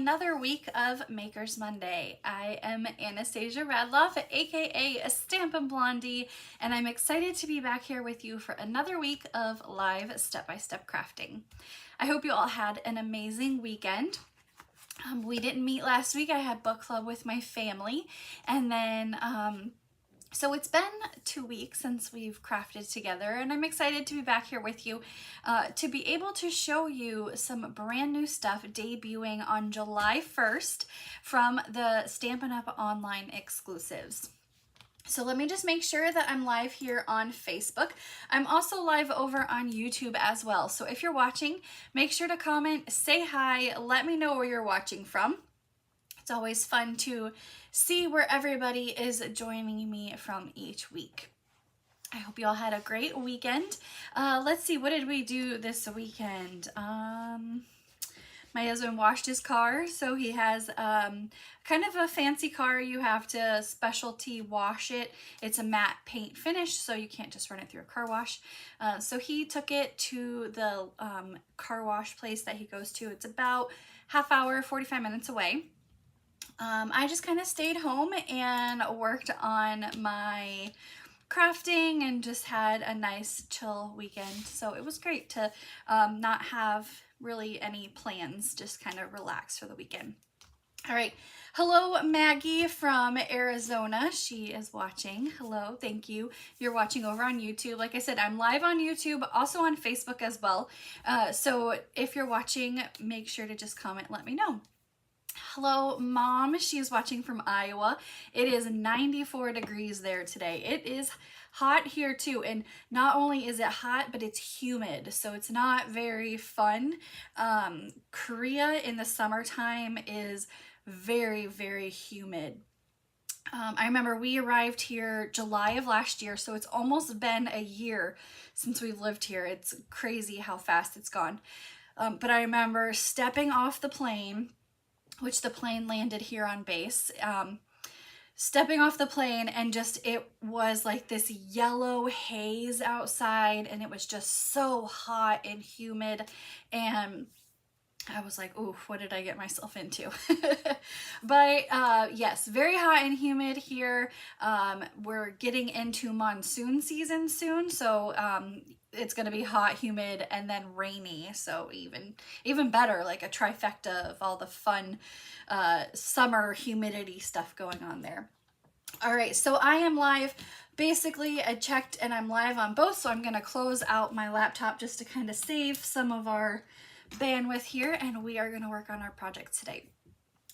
another week of Makers Monday. I am Anastasia Radloff, aka Stampin' Blondie, and I'm excited to be back here with you for another week of live step-by-step crafting. I hope you all had an amazing weekend. We didn't meet last week. I had book club with my family, and then so it's been 2 weeks since we've crafted together, and I'm excited to be back here with you to be able to show you some brand new stuff debuting on July 1st from the Stampin' Up! Online exclusives. So let me just make sure that I'm live here on Facebook. I'm also live over on YouTube as well. So if you're watching, make sure to comment, say hi, let me know where you're watching from. It's always fun to see where everybody is joining me from each week. I hope you all had a great weekend. Let's see, what did we do this weekend? My husband washed his car, so he has kind of a fancy car. You have to specialty wash it. It's a matte paint finish, so you can't just run it through a car wash. So he took it to the car wash place that he goes to. It's about half hour, 45 minutes away. I just kind of stayed home and worked on my crafting and just had a nice chill weekend. So it was great to not have really any plans, just kind of relax for the weekend. All right. Hello, Maggie from Arizona. She is watching. Hello. Thank you. You're watching over on YouTube. Like I said, I'm live on YouTube, also on Facebook as well. So if you're watching, make sure to just comment, let me know. Hello, Mom. She's watching from Iowa. It is 94 degrees there today. It is hot here too, and not only is it hot, but it's humid, so it's not very fun. Korea in the summertime is very, very humid. I remember we arrived here July of last year, so it's almost been a year since we've lived here. It's crazy how fast it's gone. But I remember stepping off the plane, which the plane landed here on base, stepping off the plane, and just it was like this yellow haze outside, and it was just so hot and humid, and I was like, ooh, what did I get myself into? But yes, very hot and humid here. We're getting into monsoon season soon, so it's going to be hot, humid, and then rainy. So even better, like a trifecta of all the fun summer humidity stuff going on there. All right, so I am live. Basically, I checked and I'm live on both, so I'm going to close out my laptop just to kind of save some of our bandwidth here, and we are going to work on our project today.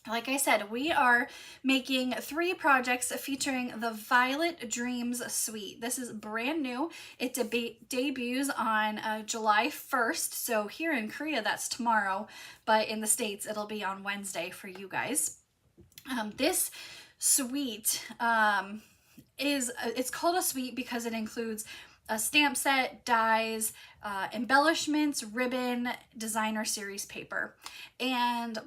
Like I said, we are making 3 projects featuring the Violet Dreams Suite. This is brand new. It debuts on July 1st. So here in Korea, that's tomorrow, but in the States, it'll be on Wednesday for you guys. This suite it's called a suite because it includes a stamp set, dies, embellishments, ribbon, designer series paper. And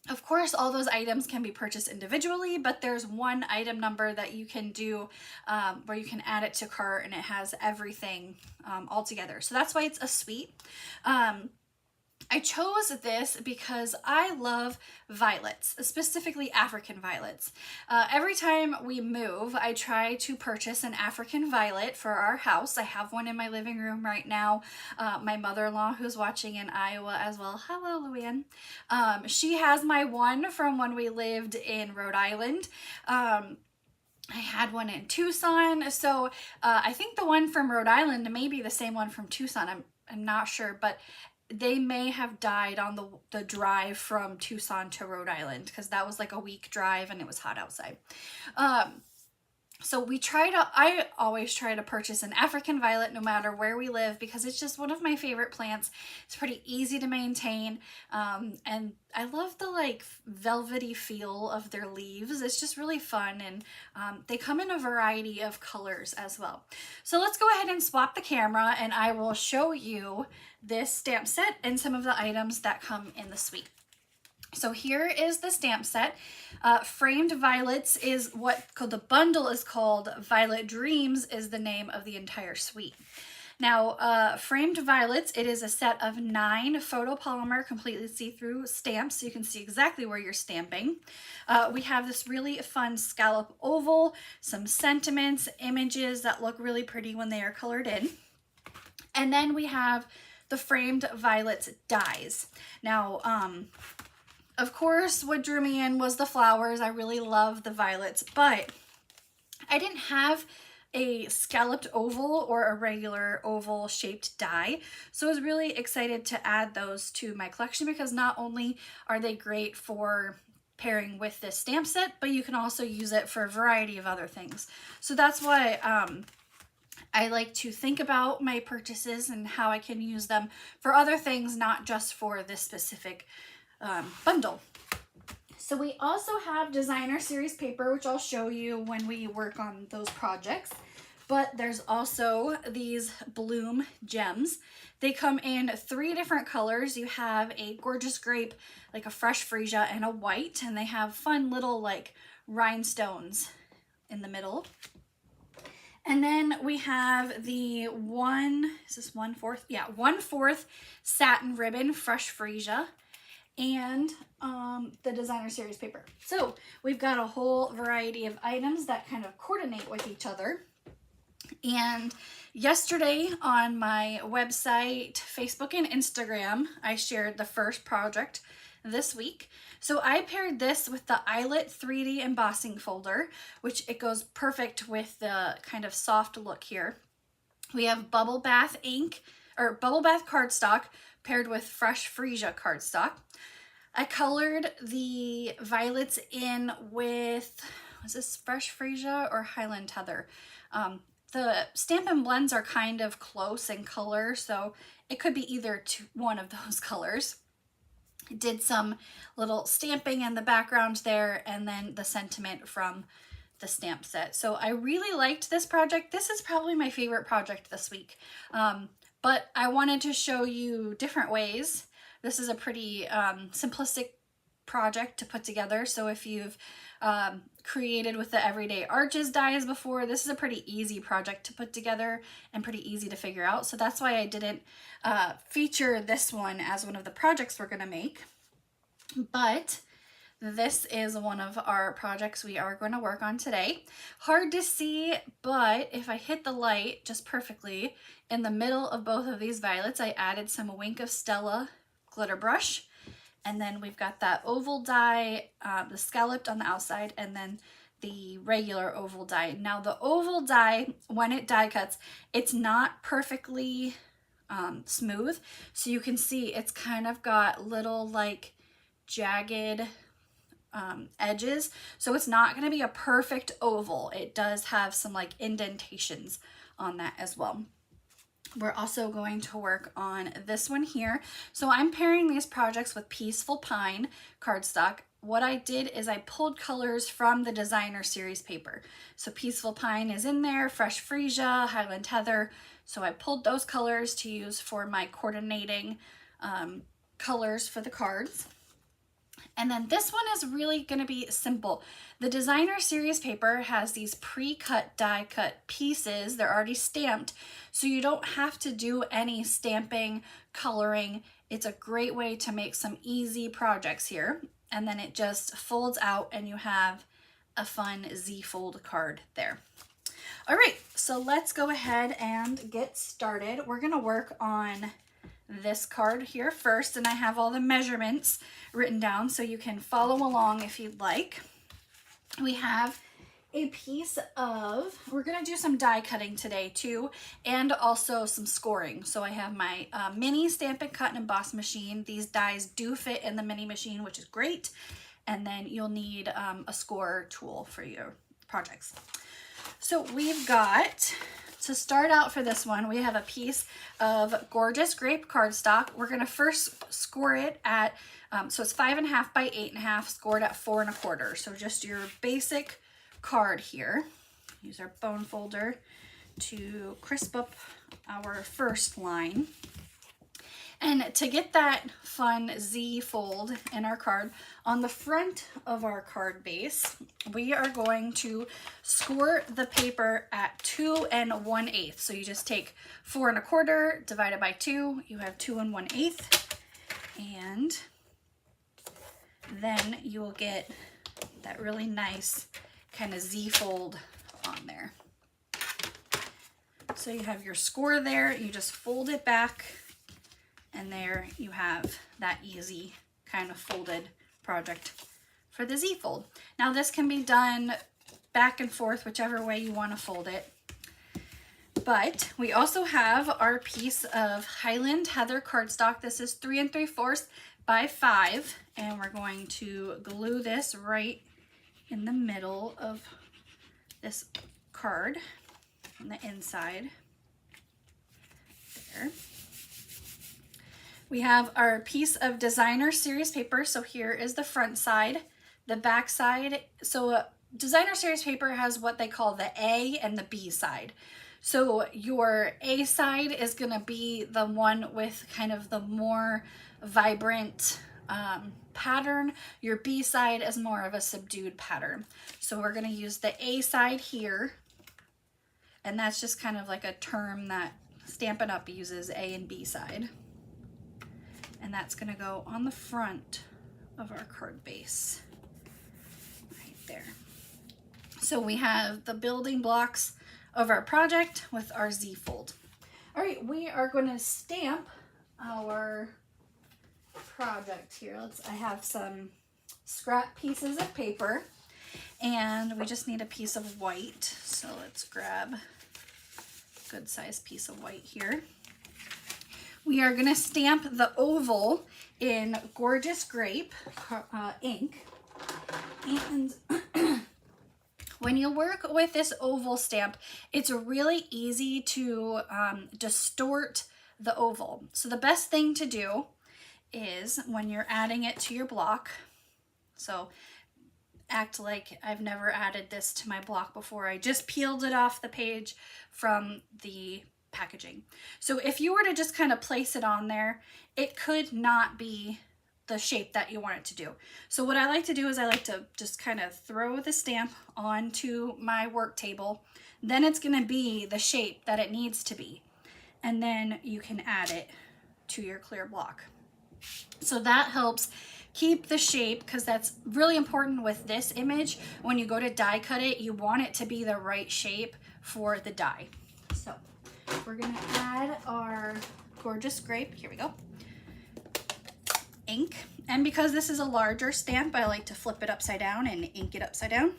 of course, all those items can be purchased individually, but there's one item number that you can do where you can add it to cart, and it has everything all together. So that's why it's a suite. I chose this because I love violets, specifically African violets. Every time we move, I try to purchase an African violet for our house. I have one in my living room right now. My mother-in-law, who's watching in Iowa as well, hello, Luann. She has my one from when we lived in Rhode Island. I had one in Tucson, so I think the one from Rhode Island may be the same one from Tucson. I'm not sure, but they may have died on the drive from Tucson to Rhode Island, because that was like a week drive and it was hot outside. So I always try to purchase an African violet no matter where we live, because it's just one of my favorite plants. It's pretty easy to maintain, and I love the like velvety feel of their leaves. It's just really fun, and they come in a variety of colors as well. So let's go ahead and swap the camera, and I will show you this stamp set and some of the items that come in the suite. So here is the stamp set. Framed Violets is the bundle is called. Violet Dreams is the name of the entire suite. Now, Framed Violets, it is a set of 9 photopolymer completely see-through stamps, so you can see exactly where you're stamping. We have this really fun scallop oval, some sentiments, images that look really pretty when they are colored in. And then we have the Framed Violets dies. Now, of course, what drew me in was the flowers. I really love the violets, but I didn't have a scalloped oval or a regular oval shaped die. So I was really excited to add those to my collection because not only are they great for pairing with this stamp set, but you can also use it for a variety of other things. So that's why I like to think about my purchases and how I can use them for other things, not just for this specific bundle. So we also have designer series paper, which I'll show you when we work on those projects. But there's also these Bloom gems. They come in 3 different colors. You have a gorgeous grape, like a fresh freesia, and a white, and they have fun little like rhinestones in the middle. And then we have the 1/4? Yeah, 1/4 satin ribbon fresh freesia, and the designer series paper. So we've got a whole variety of items that kind of coordinate with each other. And yesterday on my website, Facebook, and Instagram, I shared the first project this week. So I paired this with the Eyelet 3D embossing folder, which it goes perfect with the kind of soft look here. We have Bubble Bath ink, or Bubble Bath cardstock paired with fresh freesia cardstock. I colored the violets in with, was this fresh freesia or Highland Heather? The Stampin' Blends are kind of close in color, so it could be either one of those colors. I did some little stamping in the background there, and then the sentiment from the stamp set. So I really liked this project. This is probably my favorite project this week. But I wanted to show you different ways. This is a pretty simplistic project to put together. So if you've created with the Everyday Arches dies before, this is a pretty easy project to put together and pretty easy to figure out. So that's why I didn't feature this one as one of the projects we're going to make. But this is one of our projects we are going to work on today. Hard to see, but if I hit the light just perfectly, in the middle of both of these violets, I added some Wink of Stella glitter brush. And then we've got that oval die, the scalloped on the outside, and then the regular oval die. Now the oval die, when it die cuts, it's not perfectly smooth. So you can see it's kind of got little like jagged edges. So it's not going to be a perfect oval. It does have some like indentations on that as well. We're also going to work on this one here. So I'm pairing these projects with Peaceful Pine cardstock. What I did is I pulled colors from the designer series paper. So Peaceful Pine is in there, Fresh Freesia, Highland Heather. So I pulled those colors to use for my coordinating colors for the cards. And then this one is really going to be simple. The designer series paper has these pre-cut die cut pieces. They're already stamped, so you don't have to do any stamping, coloring. It's a great way to make some easy projects here. And then it just folds out and you have a fun Z-fold card there. All right, so let's go ahead and get started. We're going to work on this card here first, and I have all the measurements written down so you can follow along if you'd like. We have a piece of, we're going to do some die cutting today too, and also some scoring. So I have my mini Stampin' Cut and Emboss machine. These dies do fit in the mini machine, which is great. And then you'll need a score tool for your projects. So we've got, to start out for this one, we have a piece of gorgeous grape cardstock. We're going to first score it at, so it's 5.5 by 8.5, scored at 4 1/4. So just your basic card here. Use our bone folder to crisp up our first line. And to get that fun Z fold in our card, on the front of our card base, we are going to score the paper at 2 1/8. So you just take 4 1/4 divided by 2, you have 2 1/8. And then you will get that really nice kind of Z fold on there. So you have your score there, you just fold it back, and there you have that easy kind of folded project for the Z fold. Now this can be done back and forth, whichever way you want to fold it. But we also have our piece of Highland Heather cardstock. This is 3 3/4 by 5, and we're going to glue this right in the middle of this card on the inside there. We have our piece of designer series paper. So here is the front side, the back side. So designer series paper has what they call the A and the B side. So your A side is going to be the one with kind of the more vibrant pattern. Your B side is more of a subdued pattern. So we're going to use the A side here. And that's just kind of like a term that Stampin' Up! Uses, A and B side. And that's going to go on the front of our card base right there. So we have the building blocks of our project with our Z fold. All right, we are going to stamp our project here. I have some scrap pieces of paper, and we just need a piece of white. So let's grab a good sized piece of white here. We are going to stamp the oval in Gorgeous Grape ink. And when you work with this oval stamp, it's really easy to distort the oval. So the best thing to do is when you're adding it to your block, so act like I've never added this to my block before. I just peeled it off the page from the packaging. So if you were to just kind of place it on there, it could not be the shape that you want it to do. So what I like to do is I like to just kind of throw the stamp onto my work table. Then it's going to be the shape that it needs to be. And then you can add it to your clear block. So that helps keep the shape, because that's really important with this image. When you go to die cut it, you want it to be the right shape for the die. So we're going to add our Gorgeous Grape. Here we go. Ink. And because this is a larger stamp, I like to flip it upside down and ink it upside down.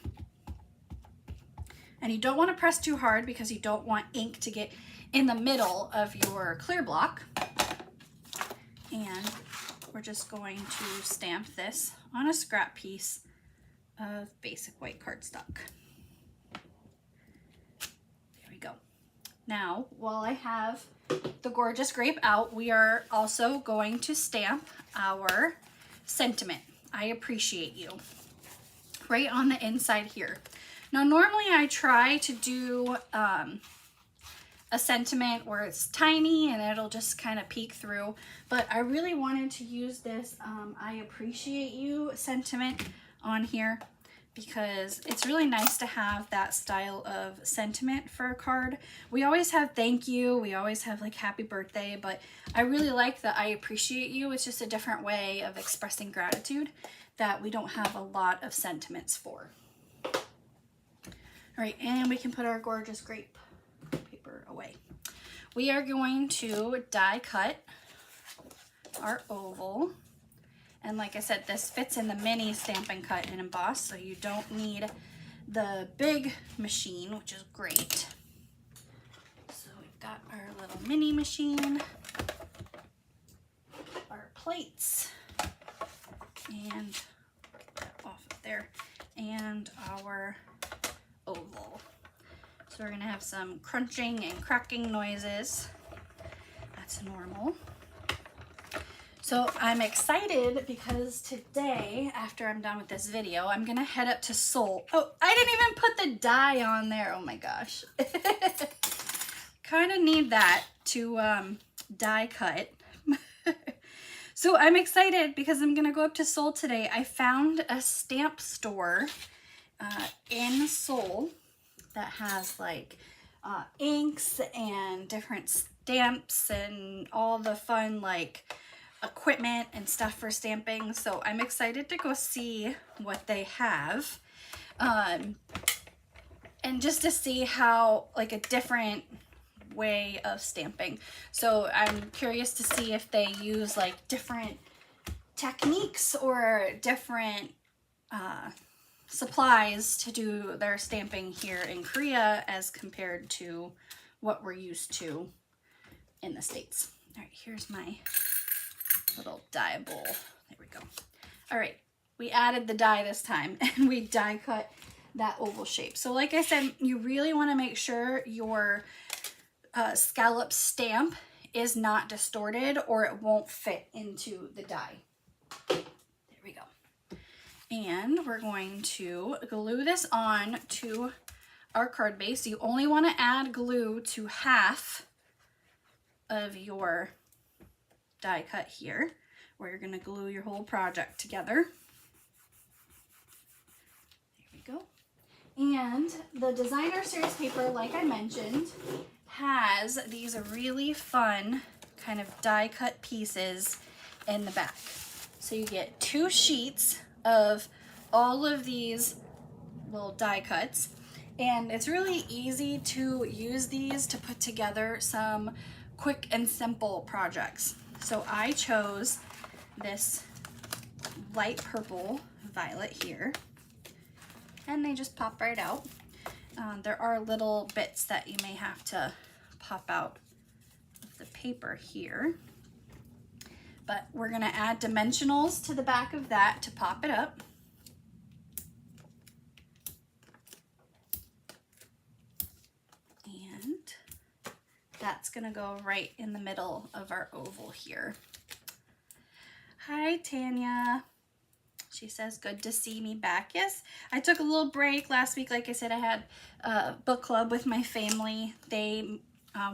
And you don't want to press too hard because you don't want ink to get in the middle of your clear block. And we're just going to stamp this on a scrap piece of basic white cardstock. There we go. Now, while I have the Gorgeous Grape out, we are also going to stamp our sentiment. I appreciate you right on the inside here. Now, normally I try to do a sentiment where it's tiny and it'll just kind of peek through, but I really wanted to use this I appreciate you sentiment on here because it's really nice to have that style of sentiment for a card. We always have thank you, we always have like happy birthday, but I really like the I appreciate you. It's just a different way of expressing gratitude that we don't have a lot of sentiments for. All right, and we can put our Gorgeous Grape paper away. We are going to die cut our oval. And like I said, this fits in the mini Stampin' Cut and Emboss, so you don't need the big machine, which is great. So we've got our little mini machine, our plates, and get that off of there, and our oval. So we're gonna have some crunching and cracking noises. That's normal. So I'm excited because today, after I'm done with this video, I'm gonna head up to Seoul. Oh, I didn't even put the die on there. Oh my gosh. Kind of need that to die cut. So I'm excited because I'm gonna go up to Seoul today. I found a stamp store in Seoul that has like inks and different stamps and all the fun like equipment and stuff for stamping. So I'm excited to go see what they have. And just to see how like a different way of stamping. So I'm curious to see if they use like different techniques or different supplies to do their stamping here in Korea as compared to what we're used to in the States. All right, here's my little die bowl. There we go. All right, we added the die this time and we die cut that oval shape. So like I said, you really want to make sure your scallop stamp is not distorted or it won't fit into the die. There we go. And we're going to glue this on to our card base. You only want to add glue to half of your die cut here, where you're going to glue your whole project together. There we go. And the designer series paper, like I mentioned, has these really fun kind of die cut pieces in the back. So you get 2 sheets of all of these little die cuts, and it's really easy to use these to put together some quick and simple projects. So I chose this light purple violet here, and they just pop right out. There are little bits that you may have to pop out of the paper here, but we're gonna add dimensionals to the back of that to pop it up. And that's gonna go right in the middle of our oval here. Hi, Tanya. She says, good to see me back. Yes, I took a little break last week. Like I said, I had a book club with my family.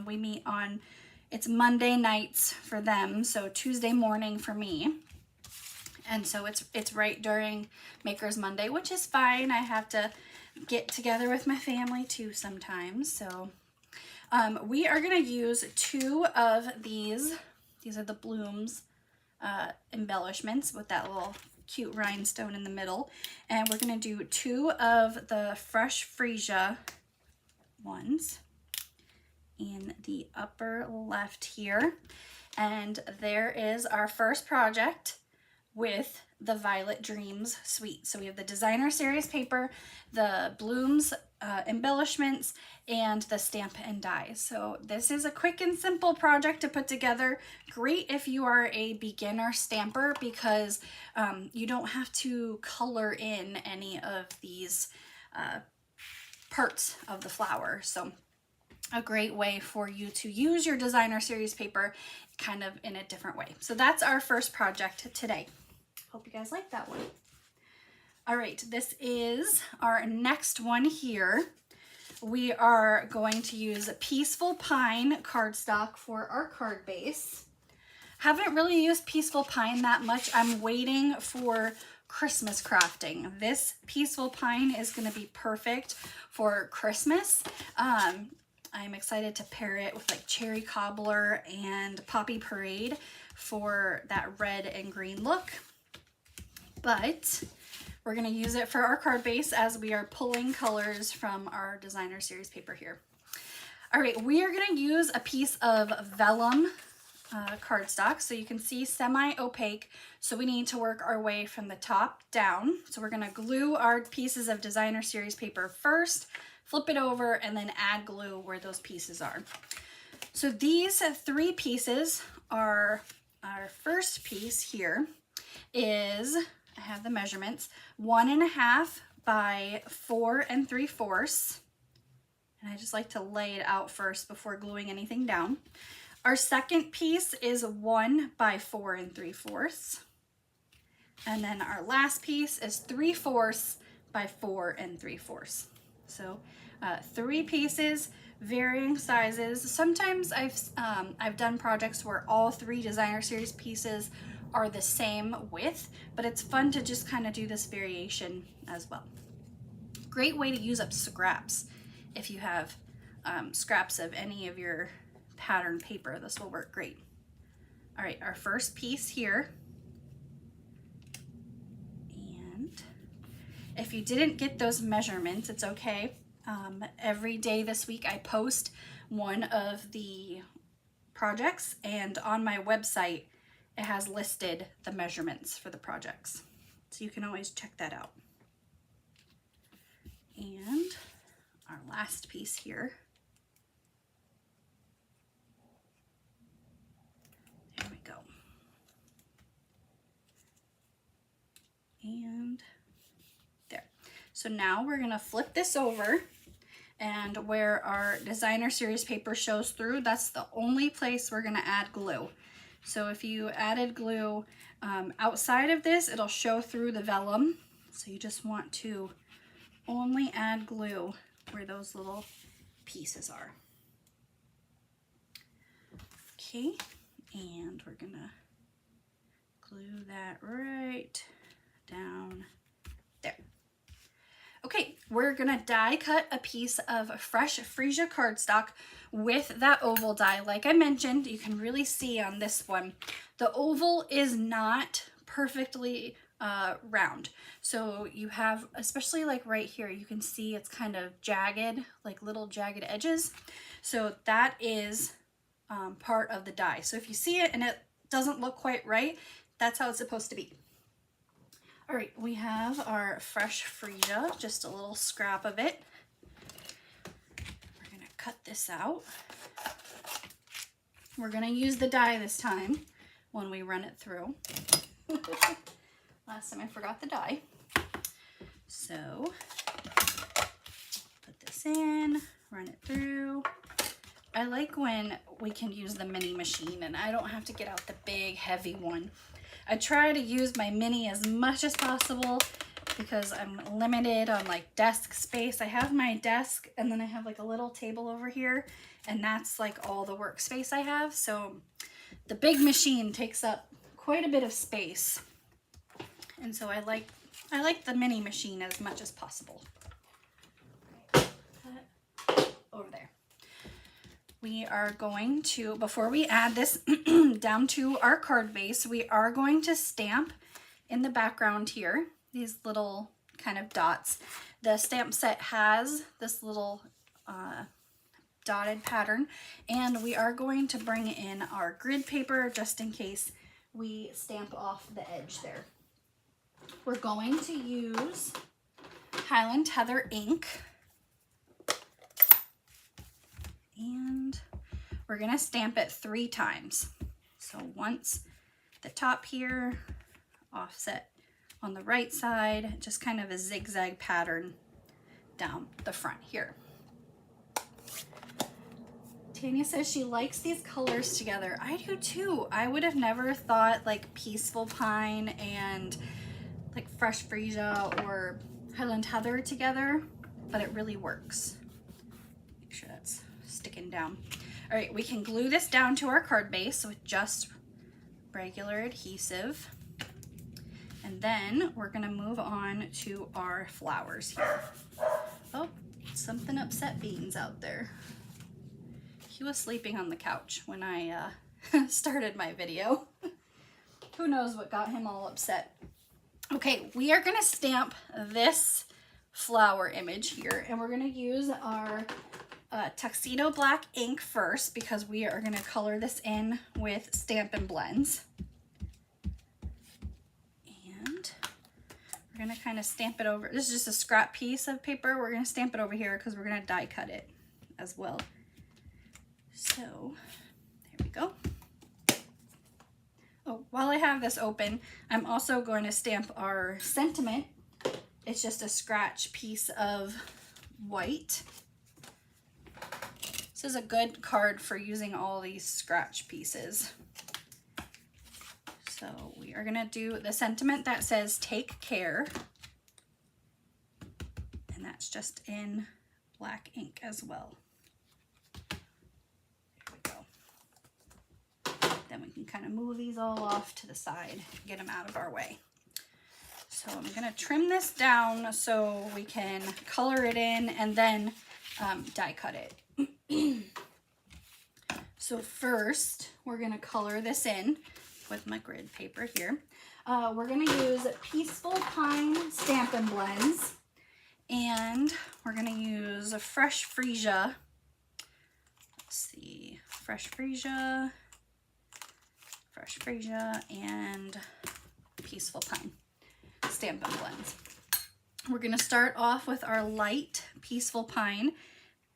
We meet on, it's Monday nights for them, so Tuesday morning for me. And so it's right during Maker's Monday, which is fine. I have to get together with my family too sometimes. So we are going to use 2 of these. These are the Blooms embellishments with that little cute rhinestone in the middle, and we're going to do 2 of the Fresh Freesia ones in the upper left here. And there is our first project with the Violet Dreams suite. So we have the designer series paper, the Blooms embellishments, and the stamp and die. So this is a quick and simple project to put together. Great if you are a beginner stamper, because you don't have to color in any of these parts of the flower. So a great way for you to use your designer series paper kind of in a different way. So that's our first project today. Hope you guys like that one. All right, this is our next one here. We are going to use Peaceful Pine cardstock for our card base. Haven't really used Peaceful Pine that much. I'm waiting for Christmas crafting. This Peaceful Pine is going to be perfect for Christmas. I'm excited to pair it with like Cherry Cobbler and Poppy Parade for that red and green look. But we're going to use it for our card base as we are pulling colors from our designer series paper here. All right, we are going to use a piece of vellum cardstock. So you can see semi-opaque. So we need to work our way from the top down. So we're going to glue our pieces of designer series paper first, flip it over, and then add glue where those pieces are. So these 3 pieces are, our first piece here is, I have the measurements, 1.5 by 4 3/4. And I just like to lay it out first before gluing anything down. Our second piece is 1 by 4 3/4. And then our last piece is 3/4 by 4 3/4. So 3 pieces, varying sizes. Sometimes I've done projects where all 3 designer series pieces are the same width, but it's fun to just kind of do this variation as well. Great way to use up scraps. If you have scraps of any of your pattern paper, this will work great. All right, our first piece here. And if you didn't get those measurements, it's okay. Every day this week I post one of the projects, and on my website it has listed the measurements for the projects. So you can always check that out. And our last piece here. There we go. And there. So now we're gonna flip this over, and where our designer series paper shows through, that's the only place we're gonna add glue. So if you added glue outside of this, it'll show through the vellum. So you just want to only add glue where those little pieces are. Okay, and we're gonna glue that right down there. Okay, we're gonna die cut a piece of fresh freesia cardstock with that oval die. Like I mentioned, you can really see on this one, the oval is not perfectly round. So you have, especially like right here, you can see it's kind of jagged, like little jagged edges. So that is part of the die. So if you see it and it doesn't look quite right, that's how it's supposed to be. All right, we have our fresh freesia, just a little scrap of it. We're gonna cut this out. We're gonna use the die this time when we run it through. Last time I forgot the die. So put this in, run it through. I like when we can use the mini machine and I don't have to get out the big heavy one. I try to use my mini as much as possible because I'm limited on like desk space. I have my desk and then I have like a little table over here, and that's like all the workspace I have. So the big machine takes up quite a bit of space. And so I like the mini machine as much as possible. Over there. We are going to, before we add this down to our card base, we are going to stamp in the background here, these little kind of dots. The stamp set has this little dotted pattern, and we are going to bring in our grid paper just in case we stamp off the edge there. We're going to use Highland Heather ink. And we're gonna stamp it 3 times. So once the top here, offset on the right side, just kind of a zigzag pattern down the front here. Tanya says she likes these colors together. I do too. I would have never thought like Peaceful Pine and like Fresh Freesia or Highland Heather together, but it really works. Make sure that's sticking down. All right, we can glue this down to our card base with just regular adhesive. And then we're gonna move on to our flowers here. Oh, something upset Beans out there. He was sleeping on the couch when I started my video. Who knows what got him all upset. Okay, we are gonna stamp this flower image here, and we're gonna use our Tuxedo Black ink first because we are going to color this in with Stampin' Blends. And we're going to kind of stamp it over. This is just a scrap piece of paper. We're going to stamp it over here because we're going to die cut it as well. So there we go. Oh, while I have this open, I'm also going to stamp our sentiment. It's just a scratch piece of white. This is a good card for using all these scratch pieces. So we are gonna do the sentiment that says "Take Care," and that's just in black ink as well. There we go. Then we can kind of move these all off to the side, get them out of our way. So I'm going to trim this down so we can color it in and then die cut it. So first, we're going to color this in with my grid paper here. We're going to use Peaceful Pine Stampin' Blends, and we're going to use a Fresh Freesia. Let's see, Fresh Freesia, and Peaceful Pine Stampin' Blends. We're going to start off with our light Peaceful Pine,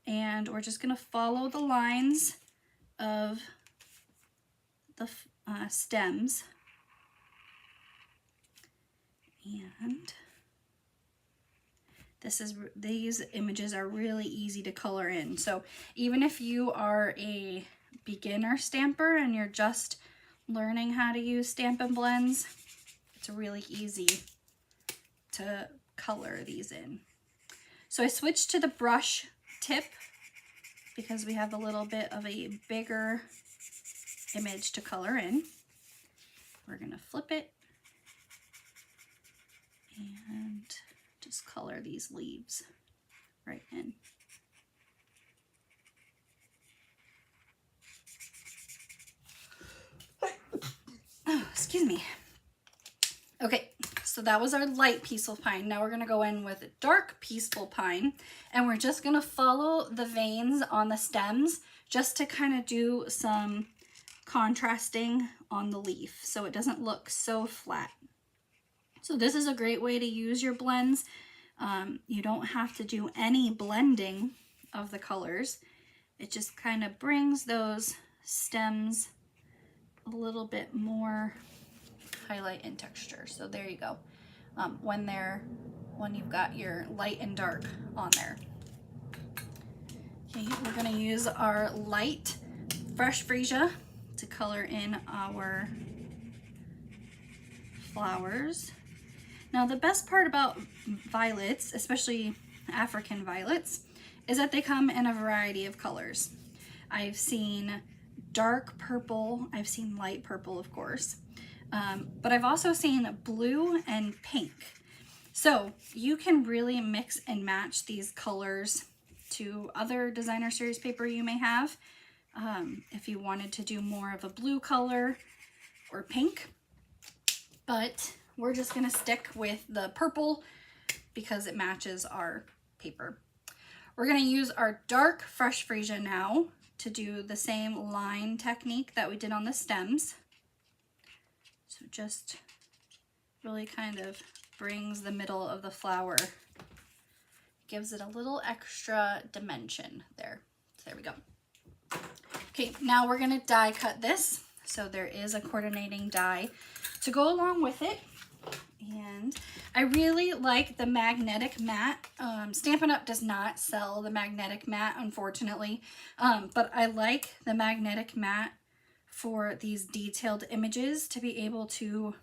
and we're just going to follow the lines of the stems, and these images are really easy to color in. So even if you are a beginner stamper and you're just learning how to use Stampin' Blends, it's really easy to color these in. So I switched to the brush tip because we have a little bit of a bigger image to color in. We're going to flip it and just color these leaves right in. Oh, excuse me. Okay, so that was our light Peaceful Pine. Now we're going to go in with dark Peaceful Pine, and we're just going to follow the veins on the stems just to kind of do some contrasting on the leaf so it doesn't look so flat. So this is a great way to use your blends. You don't have to do any blending of the colors. It just kind of brings those stems a little bit more highlight and texture. So there you go. When you've got your light and dark on there. Okay, we're going to use our light Fresh Freesia to color in our flowers. Now the best part about violets, especially African violets, is that they come in a variety of colors. I've seen dark purple, I've seen light purple, of course, but I've also seen blue and pink. So you can really mix and match these colors to other designer series paper you may have. If you wanted to do more of a blue color or pink, but we're just gonna stick with the purple because it matches our paper. We're gonna use our dark Fresh Freesia now to do the same line technique that we did on the stems. So just really kind of brings the middle of the flower, gives it a little extra dimension there. So there we go. Okay, now we're gonna die cut this. So there is a coordinating die to go along with it. And I really like the magnetic mat. Stampin' Up! Does not sell the magnetic mat, unfortunately, but I like the magnetic mat for these detailed images to be able to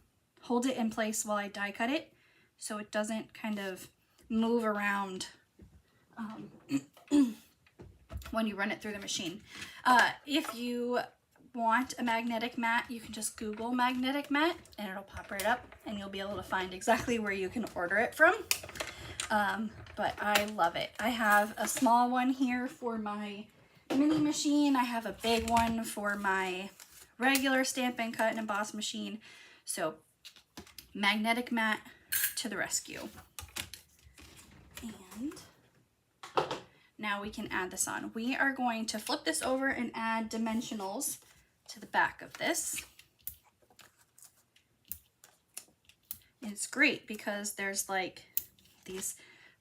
hold it in place while I die cut it so it doesn't kind of move around when you run it through the machine. If you want a magnetic mat, you can just Google magnetic mat and it'll pop right up and you'll be able to find exactly where you can order it from. But I love it. I have a small one here for my mini machine. I have a big one for my regular Stampin' Cut and Emboss machine. So magnetic mat to the rescue. And now we can add this on. We are going to flip this over and add dimensionals to the back of this. It's great because there's like these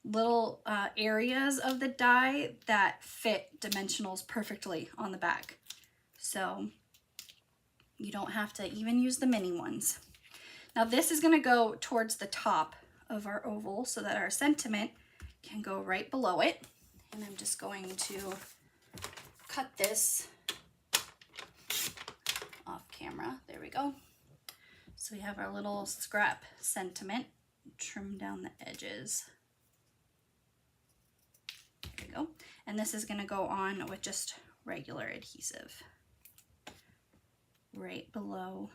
little areas of the die that fit dimensionals perfectly on the back. So you don't have to even use the mini ones. Now this is going to go towards the top of our oval so that our sentiment can go right below it. And I'm just going to cut this off camera. There we go. So we have our little scrap sentiment. Trim down the edges. There we go. And this is going to go on with just regular adhesive. right below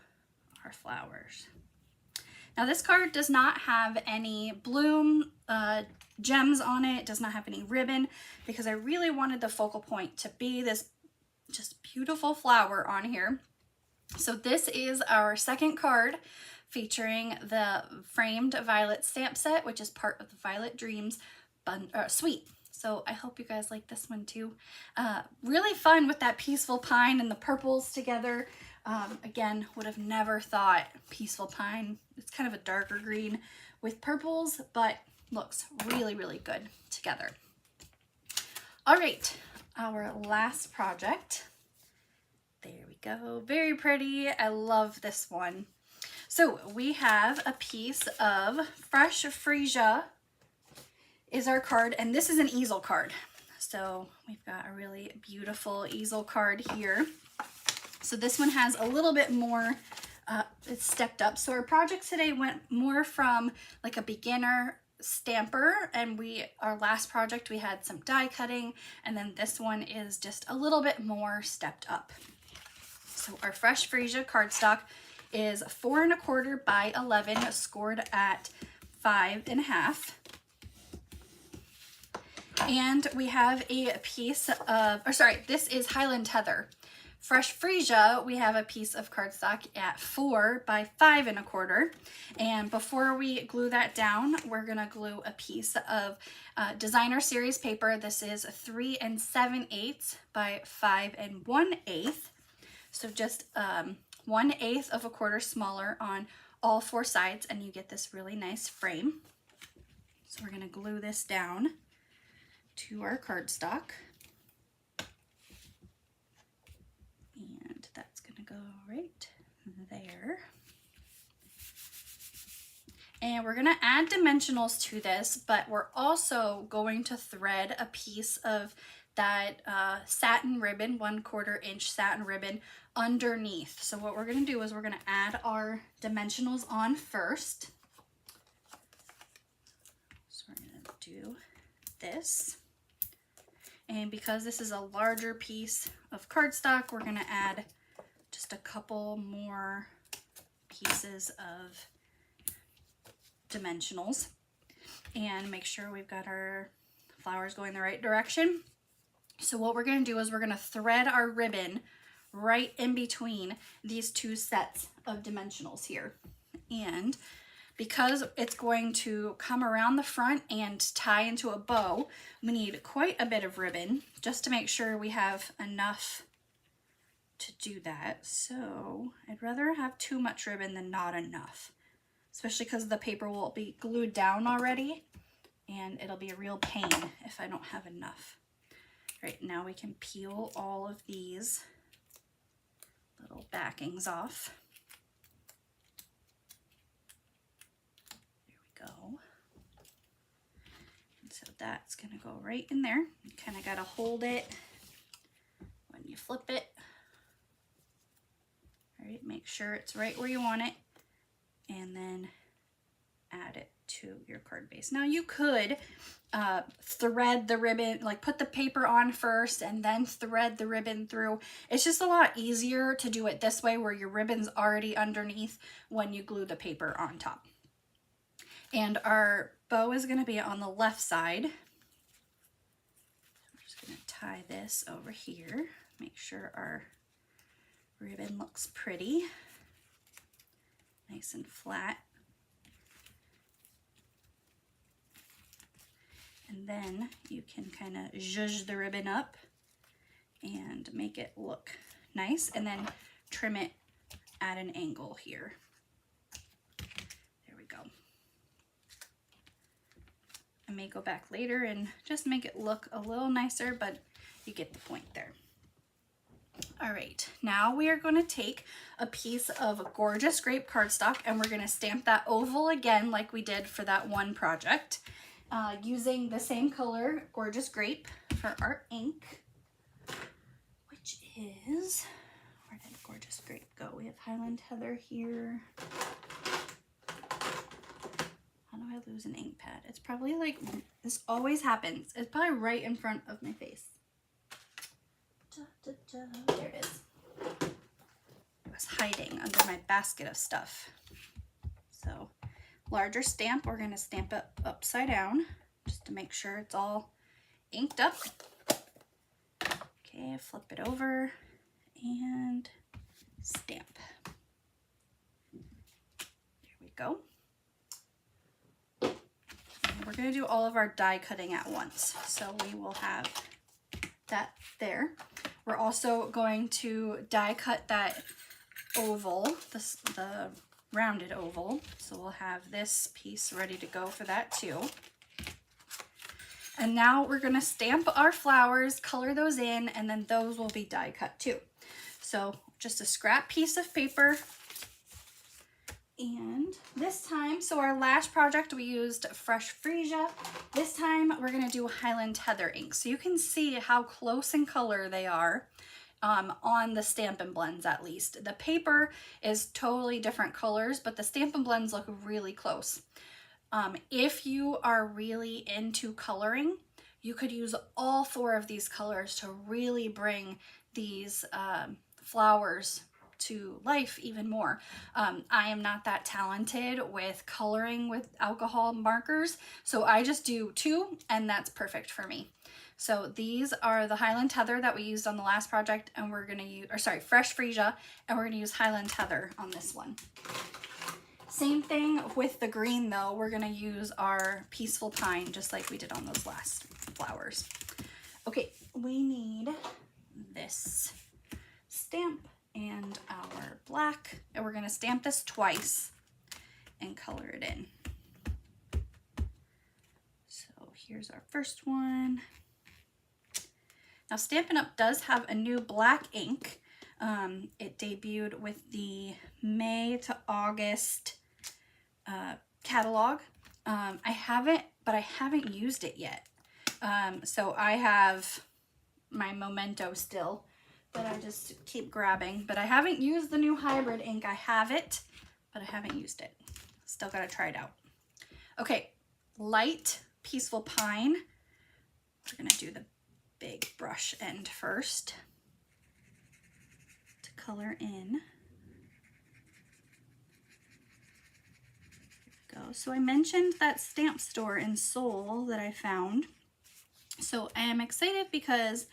our flowers. Now this card does not have any bloom gems on it. It does not have any ribbon because I really wanted the focal point to be this just beautiful flower on here. So this is our second card featuring the framed violet stamp set, which is part of the Violet Dreams suite. So I hope you guys like this one too. Really fun with that peaceful pine and the purples together. Again, would have never thought peaceful pine. It's kind of a darker green with purples, but looks really, really good together. All right, our last project. There we go. Very pretty. I love this one. So we have a piece of Fresh Freesia is our card, and this is an easel card. So we've got a really beautiful easel card here. So this one has a little bit more, it's stepped up. So our project today went more from like a beginner stamper, and our last project we had some die cutting, and then this one is just a little bit more stepped up. So our Fresh Freesia cardstock is 4 1/4 by 11, scored at 5 1/2. And we have a piece of, this is Highland Heather. Fresh Freesia, we have a piece of cardstock at 4 by 5 1/4. And before we glue that down, we're gonna glue a piece of Designer Series paper. This is 3 7/8 by 5 1/8. So just 1/8 of a quarter smaller on all 4 sides, and you get this really nice frame. So we're gonna glue this down to our cardstock. And that's gonna go right there. And we're gonna add dimensionals to this, but we're also going to thread a piece of that satin ribbon, 1/4 inch satin ribbon underneath. So what we're gonna do is we're gonna add our dimensionals on first. So we're gonna do this. And because this is a larger piece of cardstock, we're gonna add just a couple more pieces of dimensionals and make sure we've got our flowers going the right direction. So what we're gonna do is we're gonna thread our ribbon right in between these 2 sets of dimensionals here. And because it's going to come around the front and tie into a bow, we need quite a bit of ribbon just to make sure we have enough to do that. So I'd rather have too much ribbon than not enough, especially because the paper will be glued down already and it'll be a real pain if I don't have enough. All right, now we can peel all of these little backings off. Go. And so that's gonna go right in there. You kind of gotta hold it when you flip it. All right, make sure it's right where you want it, and then add it to your card base. Now you could thread the ribbon, like put the paper on first and then thread the ribbon through. It's just a lot easier to do it this way where your ribbon's already underneath when you glue the paper on top. And our bow is going to be on the left side. We're just going to tie this over here. Make sure our ribbon looks pretty. Nice and flat. And then you can kind of zhuzh the ribbon up and make it look nice, and then trim it at an angle here. There we go. I may go back later and just make it look a little nicer, but you get the point there. All right, now we are going to take a piece of Gorgeous Grape cardstock and we're going to stamp that oval again like we did for that one project, using the same color, Gorgeous Grape, for our ink, which is, where did Gorgeous Grape go? We have Highland Heather here. How do I lose an ink pad? It's probably like, this always happens. It's probably right in front of my face. There it is. was hiding under my basket of stuff. So larger stamp, we're going to stamp it upside down just to make sure it's all inked up. Okay, flip it over and stamp. There we go. And we're going to do all of our die cutting at once. So we will have that there. We're also going to die cut that oval, the rounded oval. So we'll have this piece ready to go for that too. And now we're going to stamp our flowers, color those in, and then those will be die cut too. So just a scrap piece of paper. And this time, so our last project we used Fresh Freesia. This time we're going to do Highland Heather ink. So you can see how close in color they are on the Stampin' Blends at least. The paper is totally different colors, but the Stampin' Blends look really close. If you are really into coloring, you could use all 4 of these colors to really bring these flowers to life even more. I am not that talented with coloring with alcohol markers, so I just do 2 and that's perfect for me. So these are the Highland Heather that we used on the last project, and we're gonna use, or sorry, Fresh Freesia, and we're gonna use Highland Heather on this one. Same thing with the green though, we're gonna use our Peaceful Pine just like we did on those last flowers. Okay, we need this stamp and our black, and we're gonna stamp this twice and color it in. So here's our first one. Now Stampin' Up! Does have a new black ink. It debuted with the May to August catalog. I haven't, but I haven't used it yet. So I have my Memento still that I just keep grabbing, but I haven't used the new hybrid ink. I have it, but I haven't used it. Still gotta try it out. Okay, light Peaceful Pine. We're gonna do the big brush end first to color in. Go. So I mentioned that stamp store in Seoul that I found. So I am excited because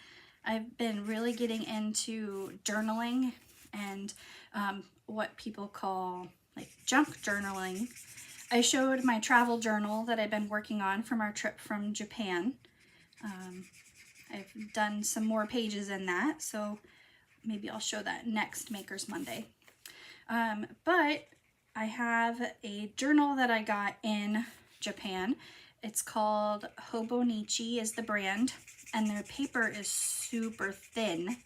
I've been really getting into journaling and what people call like junk journaling. I showed my travel journal that I've been working on from our trip from Japan. I've done some more pages in that, so maybe I'll show that next Makers Monday. But I have a journal that I got in Japan. It's called Hobonichi is the brand, and their paper is super thin.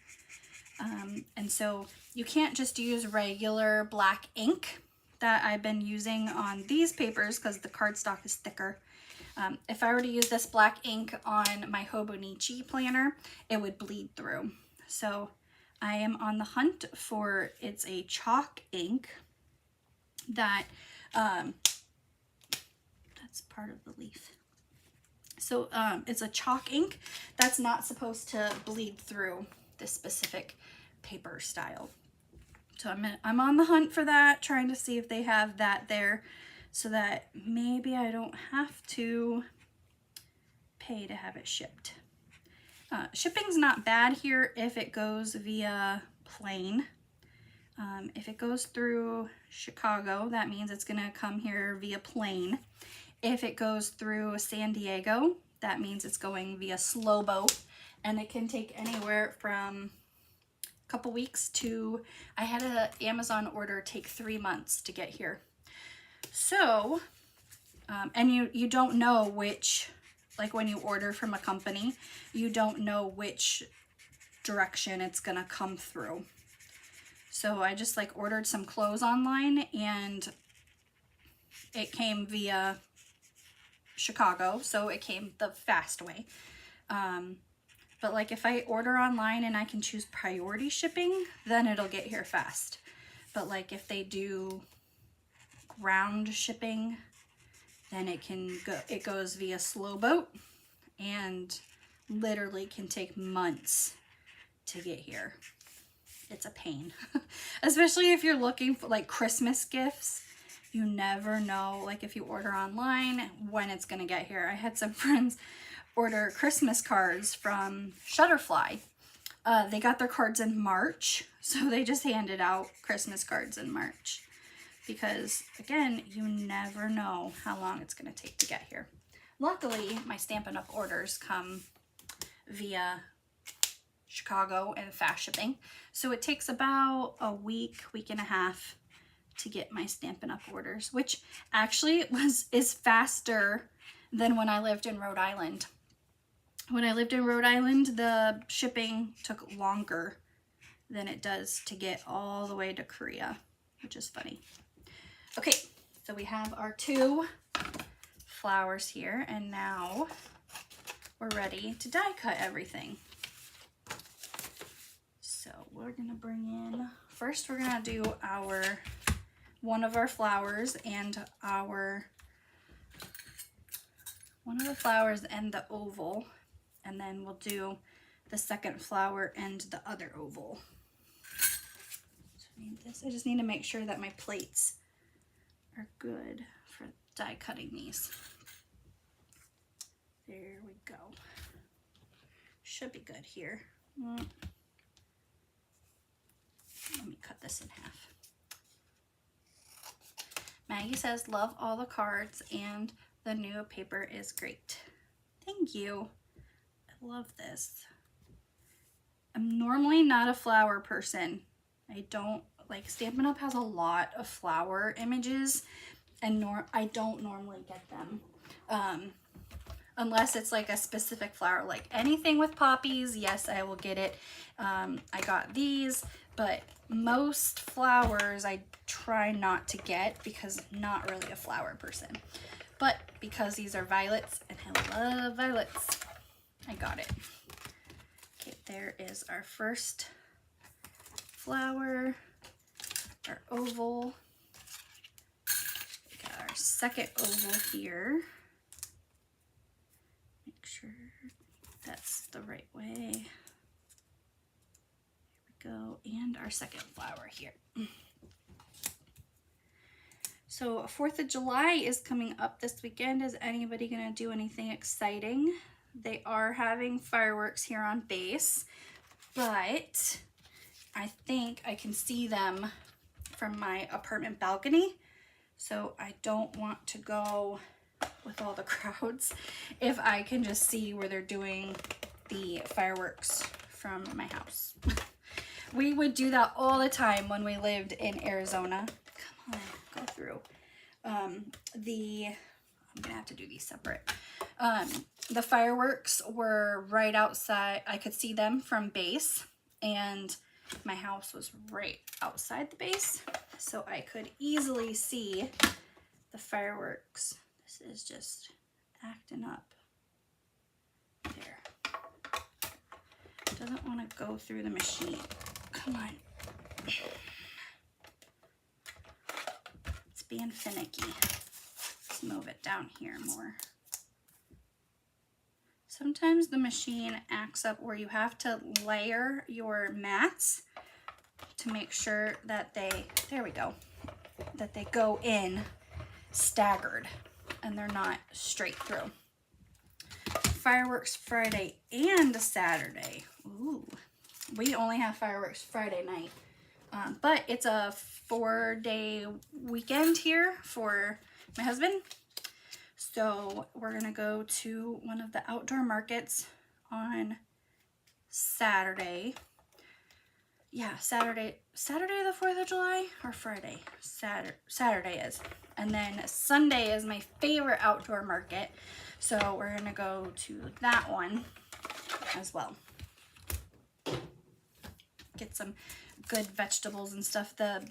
And so you can't just use regular black ink that I've been using on these papers because the cardstock is thicker. If I were to use this black ink on my Hobonichi planner, it would bleed through. So I am on the hunt for, it's a chalk ink that, that's part of the leaf. So it's a chalk ink that's not supposed to bleed through this specific paper style. So I'm on the hunt for that, trying to see if they have that there so that maybe I don't have to pay to have it shipped. Shipping's not bad here if it goes via plane. If it goes through Chicago, that means it's gonna come here via plane. If it goes through San Diego, that means it's going via slow boat, and it can take anywhere from a couple weeks to, I had an Amazon order take 3 months to get here. So, and you don't know which, like when you order from a company, you don't know which direction it's gonna come through. So I just like ordered some clothes online and it came via Chicago, so it came the fast way. But like if I order online and I can choose priority shipping, then it'll get here fast. But like if they do ground shipping, then it goes via slow boat and literally can take months to get here. it's a pain, especially if you're looking for like Christmas gifts. You never know, like if you order online, when it's gonna get here. I had some friends order Christmas cards from Shutterfly. They got their cards in March, so they just handed out Christmas cards in March. Because again, you never know how long it's gonna take to get here. Luckily, my Stampin' Up! Orders come via Chicago and fast shipping. So it takes about a week, week and a half to get my Stampin' Up! Orders, which actually is faster than when I lived in Rhode Island. When I lived in Rhode Island, the shipping took longer than it does to get all the way to Korea, which is funny. Okay, so we have our 2 flowers here, and now we're ready to die cut everything. So we're gonna bring in, first we're gonna do one of our flowers and the oval, and then we'll do the second flower and the other oval. So I need this. I just need to make sure that my plates are good for die cutting these. There we go. Should be good here. Let me cut this in half. Maggie says, love all the cards and the new paper is great. Thank you. I love this. I'm normally not a flower person. I don't like, Stampin' Up! Has a lot of flower images, and I don't normally get them. Unless it's like a specific flower, like anything with poppies, yes, I will get it. I got these, but most flowers I try not to get because I'm not really a flower person. But because these are violets and I love violets, I got it. Okay, there is our first flower, our oval. We got our second oval here. Make sure that's the right way. There we go. And our second flower here. So 4th of July is coming up this weekend. Is anybody gonna do anything exciting? They are having fireworks here on base, but I think I can see them from my apartment balcony. So I don't want to go with all the crowds if I can just see where they're doing the fireworks from my house. We would do that all the time when we lived in Arizona. Come on, go through. I'm gonna have to do these separate. The fireworks were right outside. I could see them from base, and my house was right outside the base, so I could easily see the fireworks. This is just acting up. There. Doesn't want to go through the machine. Come on. It's being finicky. Let's move it down here more. Sometimes the machine acts up where you have to layer your mats to make sure that there we go, that they go in staggered and they're not straight through. Fireworks Friday and Saturday. Ooh, we only have fireworks Friday night, but it's a 4-day weekend here for my husband. So we're gonna go to one of the outdoor markets on Saturday. Yeah, Saturday the 4th of July or Friday? Saturday is. And then Sunday is my favorite outdoor market. So we're gonna go to that one as well. Get some good vegetables and stuff. The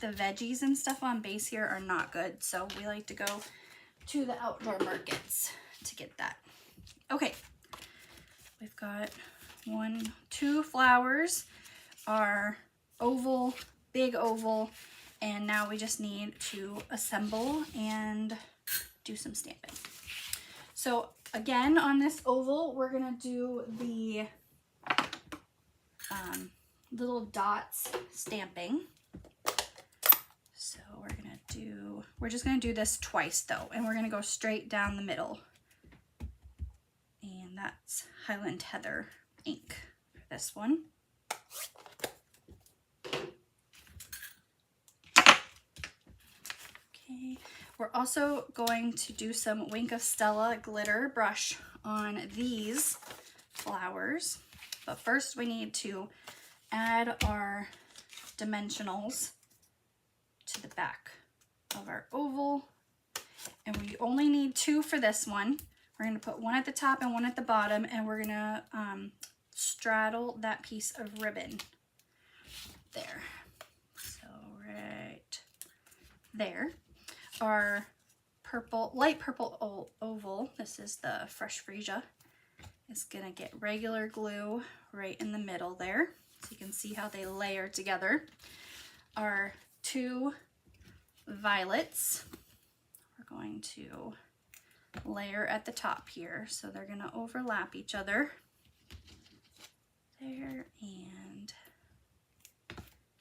veggies and stuff on base here are not good, so we like to go to the outdoor markets to get that. Okay, we've got 2 flowers, our oval, big oval, and now we just need to assemble and do some stamping. So again, on this oval, we're gonna do the little dots stamping. So we're just gonna do this twice though, and we're gonna go straight down the middle. And that's Highland Heather ink for this one. Okay, we're also going to do some Wink of Stella glitter brush on these flowers. But first we need to add our dimensionals to the back of our oval. And we only need 2 for this one. We're going to put one at the top and one at the bottom, and we're going to straddle that piece of ribbon there. So right there. Our purple, light purple oval, this is the Fresh Freesia, is going to get regular glue right in the middle there. So you can see how they layer together. Our 2 violets, we're going to layer at the top here. So they're going to overlap each other. There and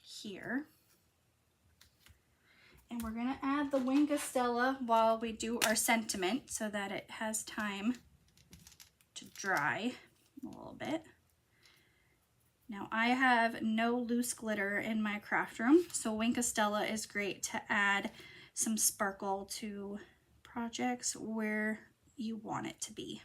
here. And we're going to add the Wink of Stella while we do our sentiment so that it has time to dry a little bit. Now I have no loose glitter in my craft room, so Wink of Stella is great to add some sparkle to projects where you want it to be.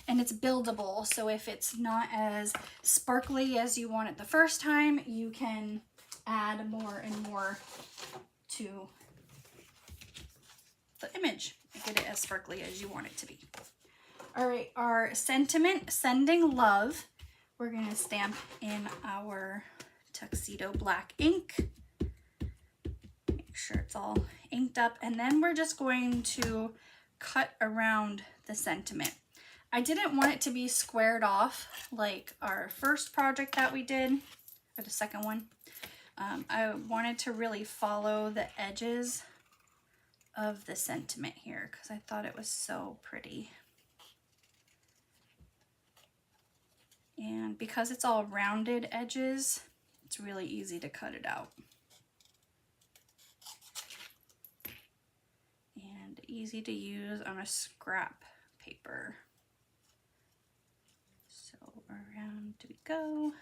And it's buildable, so if it's not as sparkly as you want it the first time, you can add more and more to the image and get it as sparkly as you want it to be. All right, our sentiment, Sending Love, we're gonna stamp in our Tuxedo black ink. Make sure it's all inked up, and then we're just going to cut around the sentiment. I didn't want it to be squared off like our first project that we did, or the second one. I wanted to really follow the edges of the sentiment here because I thought it was so pretty. And because it's all rounded edges, it's really easy to cut it out. And easy to use on a scrap paper. So around we go.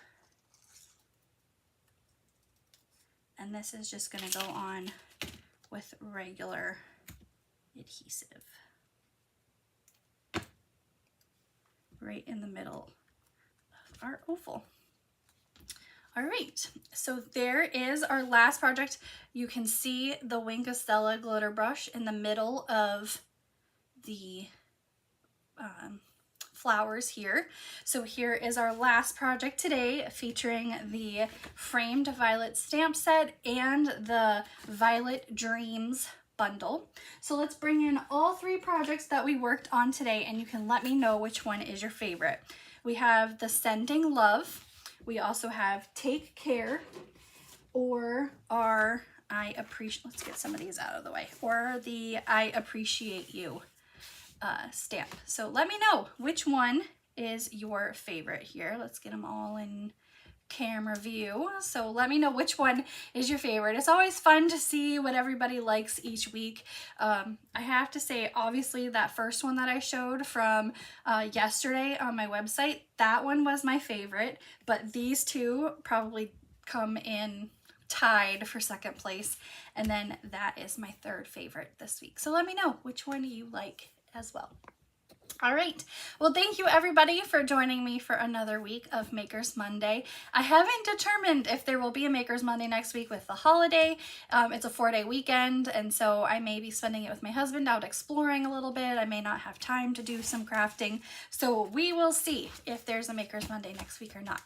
And this is just going to go on with regular adhesive. Right in the middle of our oval. All right, so there is our last project. You can see the Wink of Stella glitter brush in the middle of the flowers here. So here is our last project today, featuring the framed violet stamp set and the Violet Dreams bundle. So let's bring in all 3 projects that we worked on today, and you can let me know which one is your favorite. We have the Sending Love. We also have Take Care, or our let's get some of these out of the way, or the I Appreciate You stamp. So let me know which one is your favorite here. Let's get them all in camera view. So let me know which one is your favorite. It's always fun to see what everybody likes each week. I have to say, obviously, that first one that I showed from yesterday on my website, that one was my favorite, but these 2 probably come in tied for second place, and then that is my 3rd favorite this week. So let me know which one you like as well. All right, well, thank you everybody for joining me for another week of Makers Monday. I haven't determined if there will be a Makers Monday next week with the holiday. It's a 4-day weekend, and so I may be spending it with my husband out exploring a little bit. I may not have time to do some crafting, so we will see if there's a Makers Monday next week or not.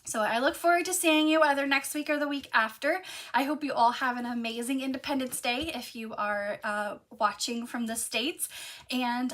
So I look forward to seeing you either next week or the week after. I hope you all have an amazing Independence Day if you are watching from the States, and